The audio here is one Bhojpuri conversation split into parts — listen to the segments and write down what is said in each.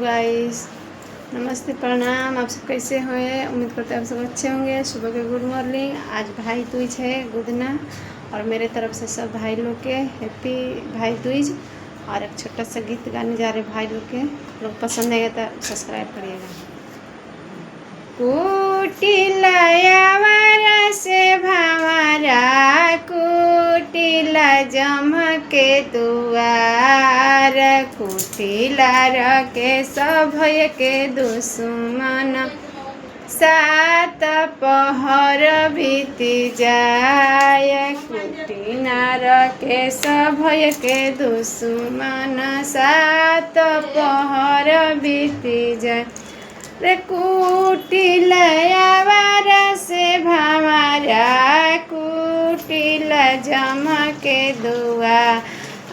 गाइस, नमस्ते, प्रणाम। आप सब कैसे हैं? उम्मीद करते हैं आप सब अच्छे होंगे। सुबह के गुड मॉर्निंग। आज भाई दूज है, गुदना, और मेरे तरफ से सब भाई लोग के हैप्पी भाई दूज। और एक छोटा सा गीत गाने जा रहे भाई लोग के। लोग पसंद आएगा तो सब्सक्राइब करिएगा। कुटिला से भावरा कुटिला जमके दुआर, कुटिला रखे सभय के दुश्मन, सात पहर बीती जाय। कुटिला रखे सभय के दुश्मन, सात पहर बीती जाय। रे कुटिला से भावरा कुटिला जमके दुआर,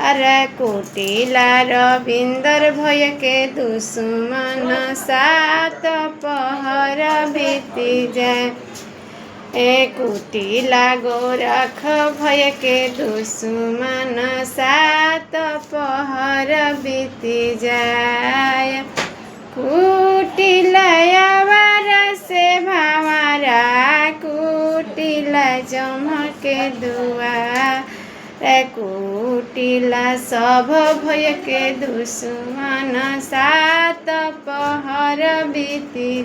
अरे कुटिला रविंदर भय के दुश्मन, सात पहर बीती जाए। ए कुटिला गोरख भय के दुश्मन, सात पहर बीती जाए। कुटिला से भावरा कुटिला जमके दुआर, कुटिला सब भय के दुश्मन, सात पहर बीती